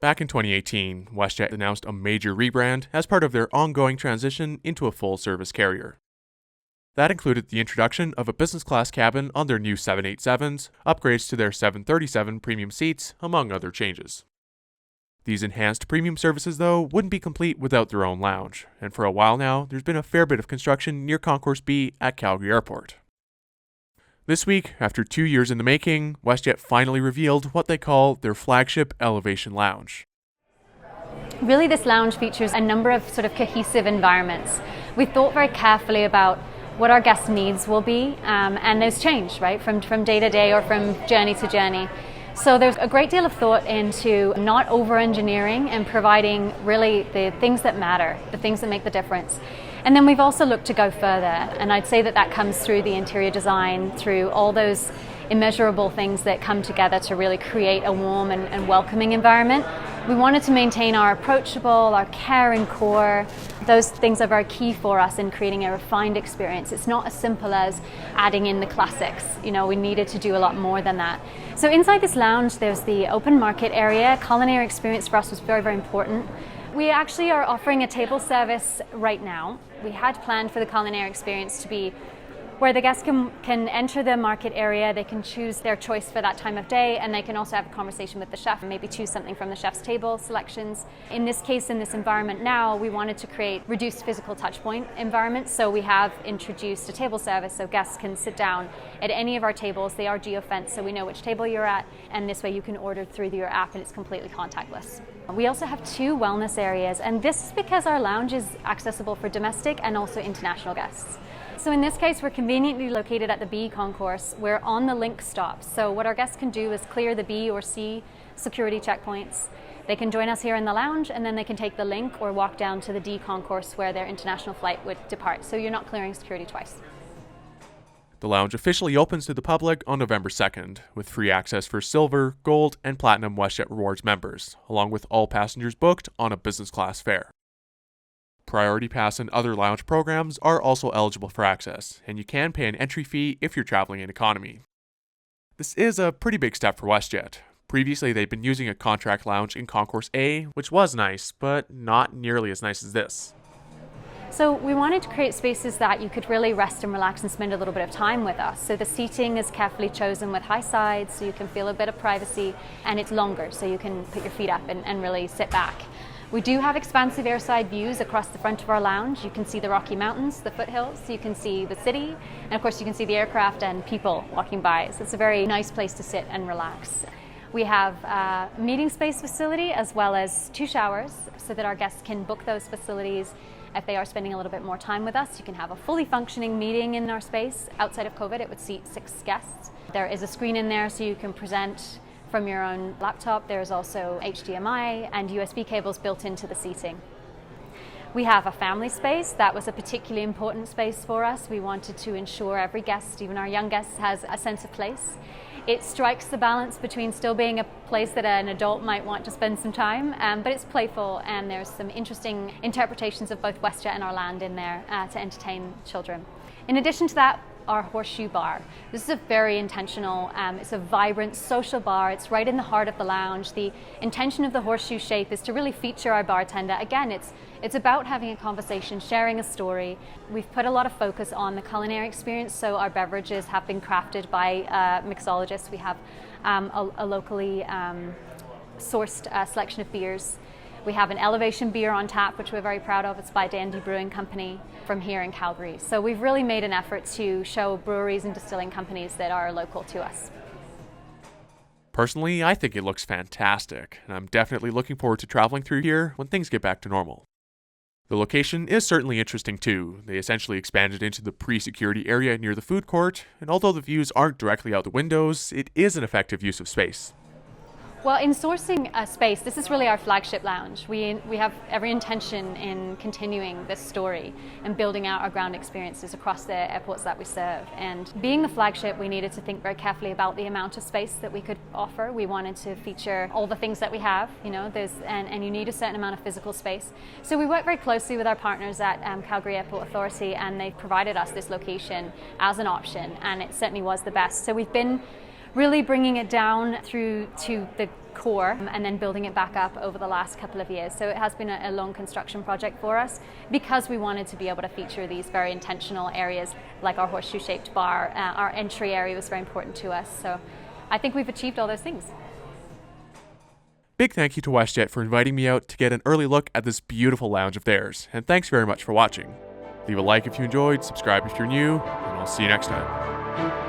Back in 2018, WestJet announced a major rebrand as part of their ongoing transition into a full-service carrier. That included the introduction of a business class cabin on their new 787s, upgrades to their 737 premium seats, among other changes. These enhanced premium services, though, wouldn't be complete without their own lounge, and for a while now, there's been a fair bit of construction near Concourse B at Calgary Airport. This week, after 2 years in the making, WestJet finally revealed what they call their flagship Elevation Lounge. Really, this lounge features a number of sort of cohesive environments. We thought very carefully about what our guest needs will be, and those change, right, from day to day or from journey to journey. So there's a great deal of thought into not over-engineering and providing really the things that matter, the things that make the difference. And then we've also looked to go further, and I'd say that comes through the interior design, through all those immeasurable things that come together to really create a warm and welcoming environment. We wanted to maintain our approachable, our caring core. Those things are very key for us in creating a refined experience. It's not as simple as adding in the classics. We needed to do a lot more than that. So inside this lounge, there's the open market area. Culinary experience for us was very, very important. We actually are offering a table service right now. We had planned for the culinary experience to be where the guests can enter the market area, they can choose their choice for that time of day, and they can also have a conversation with the chef and maybe choose something from the chef's table selections. In this case, in this environment now, we wanted to create reduced physical touchpoint environments, so we have introduced a table service so guests can sit down at any of our tables. They are geo-fenced, so we know which table you're at, and this way you can order through your app and it's completely contactless. We also have 2 wellness areas, and this is because our lounge is accessible for domestic and also international guests. So in this case, we're conveniently located at the B concourse. We're on the link stops. So what our guests can do is clear the B or C security checkpoints. They can join us here in the lounge, and then they can take the link or walk down to the D concourse where their international flight would depart. So you're not clearing security twice. The lounge officially opens to the public on November 2nd, with free access for Silver, Gold, and Platinum WestJet Rewards members, along with all passengers booked on a business class fare. Priority Pass and other lounge programs are also eligible for access, and you can pay an entry fee if you're traveling in economy. This is a pretty big step for WestJet. Previously, they'd been using a contract lounge in Concourse A, which was nice, but not nearly as nice as this. So we wanted to create spaces that you could really rest and relax and spend a little bit of time with us. So the seating is carefully chosen with high sides, so you can feel a bit of privacy, and it's longer, so you can put your feet up and really sit back. We do have expansive airside views across the front of our lounge. You can see the Rocky Mountains, the foothills, you can see the city, and of course you can see the aircraft and people walking by. So it's a very nice place to sit and relax. We have a meeting space facility as well as 2 showers so that our guests can book those facilities. If they are spending a little bit more time with us, you can have a fully functioning meeting in our space. Outside of COVID, it would seat 6 guests. There is a screen in there so you can present from your own laptop. There's also HDMI and USB cables built into the seating. We have a family space. That was a particularly important space for us. We wanted to ensure every guest, even our young guests, has a sense of place. It strikes the balance between still being a place that an adult might want to spend some time, but it's playful, and there's some interesting interpretations of both WestJet and our land in there to entertain children. In addition to that, our horseshoe bar. This is a very intentional, it's a vibrant social bar. It's right in the heart of the lounge. The intention of the horseshoe shape is to really feature our bartender. Again, it's about having a conversation, sharing a story. We've put a lot of focus on the culinary experience, so our beverages have been crafted by mixologists. We have a locally sourced selection of beers. We have an Elevation beer on tap, which we're very proud of. It's by Dandy Brewing Company from here in Calgary. So we've really made an effort to show breweries and distilling companies that are local to us. Personally, I think it looks fantastic, and I'm definitely looking forward to traveling through here when things get back to normal. The location is certainly interesting too. They essentially expanded into the pre-security area near the food court, and although the views aren't directly out the windows, it is an effective use of space. Well, in sourcing a space, this is really our flagship lounge. We have every intention in continuing this story and building out our ground experiences across the airports that we serve. And being the flagship, we needed to think very carefully about the amount of space that we could offer. We wanted to feature all the things that we have, and you need a certain amount of physical space. So we worked very closely with our partners at Calgary Airport Authority, and they provided us this location as an option, and it certainly was the best. So we've been really bringing it down through to the core and then building it back up over the last couple of years. So it has been a long construction project for us because we wanted to be able to feature these very intentional areas like our horseshoe-shaped bar. Our entry area was very important to us. So I think we've achieved all those things. Big thank you to WestJet for inviting me out to get an early look at this beautiful lounge of theirs, and thanks very much for watching. Leave a like if you enjoyed, subscribe if you're new, and I'll see you next time.